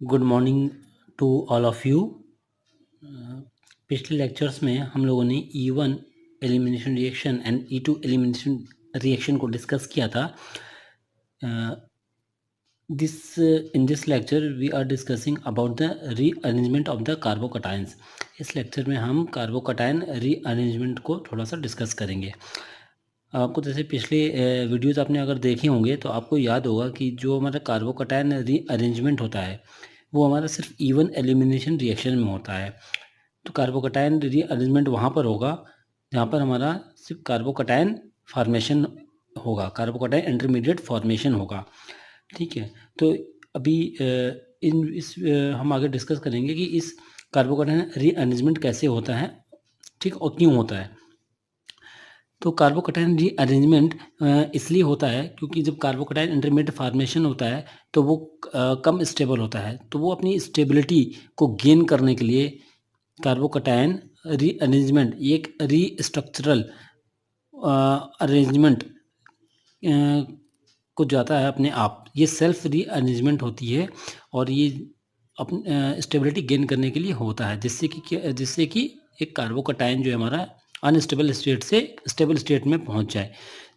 Good morning to all of you. पिछले lectures में हम लोगों ने E1 elimination reaction and E2 elimination reaction को डिस्कस किया था। In this lecture we are discussing about the rearrangement of the carbocations। इस लेक्चर में हम कार्बोकटायन रीअरेंजमेंट को थोड़ा सा डिस्कस करेंगे। आपको जैसे पिछले वीडियोज़ आपने अगर देखे होंगे तो आपको याद होगा कि जो हमारा कार्बोकटायन रीअरेंजमेंट होता है वो हमारा सिर्फ E1 एलिमिनेशन रिएक्शन में होता है। तो कार्बोकटायन रीअरेंजमेंट वहाँ पर होगा जहाँ पर हमारा सिर्फ कार्बोकटायन फॉर्मेशन होगा, कार्बोकटायन इंटरमीडिएट फॉर्मेशन होगा। ठीक है, तो अभी हम आगे डिस्कस करेंगे कि इस कार्बोकटायन रीअरेंजमेंट कैसे होता है, ठीक, और क्यों होता है। तो कार्बोकटायन रीअरेंजमेंट इसलिए होता है क्योंकि जब कार्बोकटायन इंटरमीडिएट फॉर्मेशन होता है तो वो कम स्टेबल होता है, तो वो अपनी स्टेबिलिटी को गेन करने के लिए कार्बोकटायन रीअरेंजमेंट एक रीस्ट्रक्चरल अरेंजमेंट को जाता है अपने आप। ये सेल्फ रीअरेंजमेंट होती है और ये अपनी स्टेबिलिटी गेन करने के लिए होता है, जिससे कि एक कार्बोकटायन जो है हमारा अनस्टेबल स्टेट से स्टेबल स्टेट में पहुंच जाए।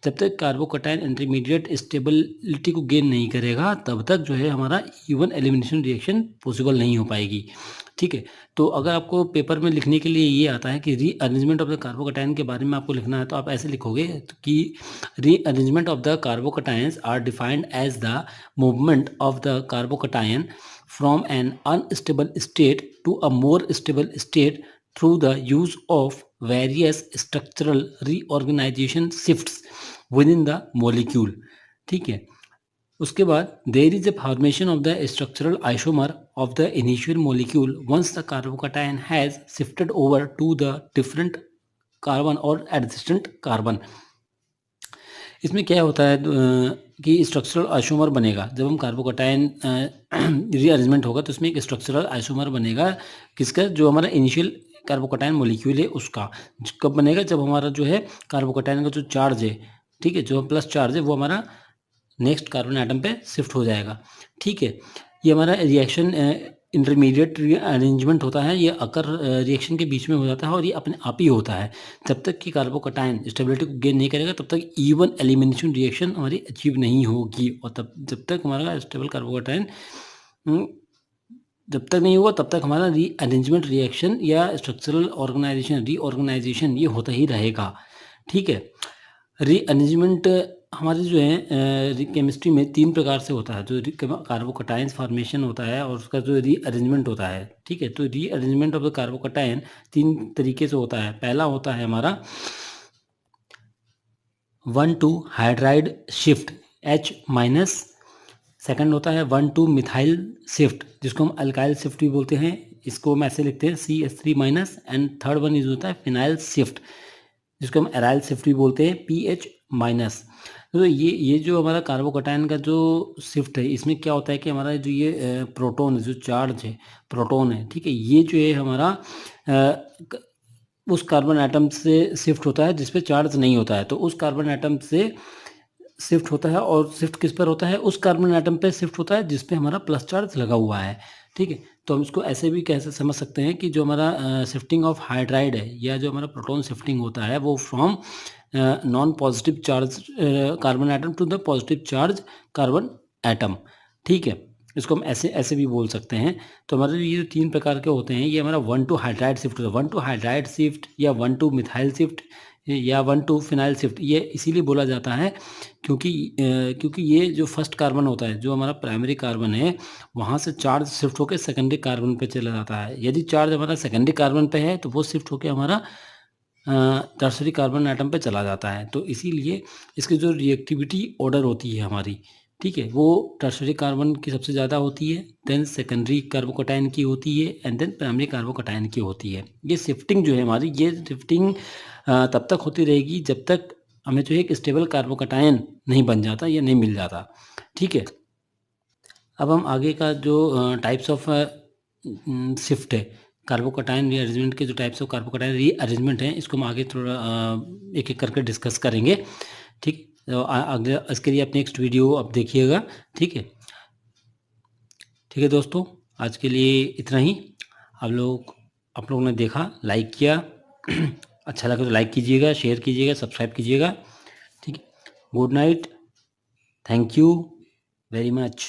जब तक कार्बोकटायन इंटरमीडिएट स्टेबिलिटी को गेन नहीं करेगा तब तक जो है हमारा E1 एलिमिनेशन रिएक्शन पॉसिबल नहीं हो पाएगी। ठीक है, तो अगर आपको पेपर में लिखने के लिए ये आता है कि रीअरेंजमेंट ऑफ द कार्बोकटायन के बारे में आपको लिखना है तो आप ऐसे लिखोगे कि rearrangement of the carbocations are defined as the movement of the carbocation from an unstable state to a more stable state through the use of various structural reorganization shifts within the molecule। ठीक है, उसके बाद there is a formation of the structural isomer of the initial molecule once the carbocation has shifted over to the different carbon or adjacent carbon। इसमें क्या होता है कि structural isomer बनेगा। जब हम कार्बोकटायन रीअरेंजमेंट होगा तो उसमें एक स्ट्रक्चरल आइसोमर बनेगा, किसका? जो हमारा इनिशियल कार्बोकटायन मॉलिक्यूल है उसका। कब बनेगा? जब हमारा जो है कार्बोकटायन का जो चार्ज है, ठीक है, जो प्लस चार्ज है वो हमारा नेक्स्ट कार्बन आइटम पे शिफ्ट हो जाएगा। ठीक है, ये हमारा रिएक्शन इंटरमीडिएट रीअरेंजमेंट होता है। ये अकर रिएक्शन के बीच में हो जाता है और ये अपने आप ही होता है। जब तक कि कार्बोकटायन स्टेबिलिटी को गेन नहीं करेगा तब तक E1 एलिमिनेशन रिएक्शन हमारी अचीव नहीं होगी। और तब जब तक हमारा स्टेबल कार्बोकटायन जब तक नहीं होगा तब तक हमारा रीअरेंजमेंट रिएक्शन या स्ट्रक्चरल ऑर्गेनाइजेशन रीऑर्गेनाइजेशन ये होता ही रहेगा। ठीक है, रीअरेंजमेंट हमारे जो है केमिस्ट्री में 3 प्रकार से होता है। जो कार्बोकटायंस फॉर्मेशन होता है और उसका जो रीअरेंजमेंट होता है। ठीक है, तो रीअरेंजमेंट ऑफ द कार्बोकटायन 3 तरीके से होता है। पहला होता है हमारा 1,2 हाइड्राइड शिफ्ट H-। सेकंड होता है 1,2 मिथाइल शिफ्ट, जिसको हम अल्काइल शिफ्ट भी बोलते हैं, इसको हम ऐसे लिखते हैं CH3-। And third one is होता है फिनाइल शिफ्ट, जिसको हम एराइल शिफ्ट भी बोलते हैं, PH-। तो ये जो हमारा कार्बोकटायन का जो शिफ्ट है इसमें क्या होता है कि हमारा जो ये प्रोटॉन है, जो चार्ज है, प्रोटॉन है, ठीक है, ये जो है हमारा उस कार्बन आइटम से शिफ्ट होता है जिस पे चार्ज नहीं होता है। तो उस कार्बन आइटम से शिफ्ट होता है और शिफ्ट किस पर होता है? उस कार्बन आइटम पे शिफ्ट होता है जिस पे हमारा प्लस चार्ज लगा हुआ है। ठीक है, तो हम इसको ऐसे भी कैसे समझ सकते हैं कि जो हमारा शिफ्टिंग ऑफ हाइड्राइड है या जो हमारा प्रोटॉन शिफ्टिंग होता है वो from non positive charge carbon atom to the positive charge carbon atom. ठीक है, इसको हम ऐसे ऐसे भी बोल सकते हैं। तो हमारे ये जो 3 प्रकार के होते हैं, ये हमारा 1,2 हाइड्राइड शिफ्ट होता है। 1,2 हाइड्राइड शिफ्ट या 1,2 मिथाइल शिफ्ट या 1,2 फिनाइल शिफ्ट, ये इसीलिए बोला जाता है क्योंकि ये जो फर्स्ट कार्बन होता है, जो हमारा प्राइमरी कार्बन है, वहाँ से चार्ज शिफ्ट होकर सेकेंडरी कार्बन पे चला जाता है। यदि चार्ज हमारा सेकेंडरी कार्बन पे है तो वो शिफ्ट होकर हमारा टर्सरी कार्बन आइटम पे चला जाता है। तो इसीलिए इसकी जो रिएक्टिविटी ऑर्डर होती है हमारी, ठीक है, वो टर्सरी कार्बन की सबसे ज़्यादा होती है, देन सेकेंडरी कार्बोकटायन की होती है, एंड देन प्राइमरी कार्बोकटायन की होती है। ये शिफ्टिंग जो है हमारी, ये शिफ्टिंग तब तक होती रहेगी जब तक हमें जो है एक स्टेबल कार्बोकटायन नहीं बन जाता या नहीं मिल जाता। ठीक है, अब हम आगे का जो टाइप्स ऑफ शिफ्ट है, कार्बोकटायन रीअरेंजमेंट के जो टाइप्स ऑफ कार्बोकटायन रीअरेंजमेंट हैं, इसको हम आगे थोड़ा एक एक करके डिस्कस करेंगे। ठीक, तो अगले इसके लिए आप नेक्स्ट वीडियो आप देखिएगा। ठीक है, ठीक है दोस्तों, आज के लिए इतना ही। आप लोगों ने देखा, लाइक किया अच्छा लगा तो लाइक कीजिएगा, शेयर कीजिएगा, सब्सक्राइब कीजिएगा। ठीक है, good night, thank you very much.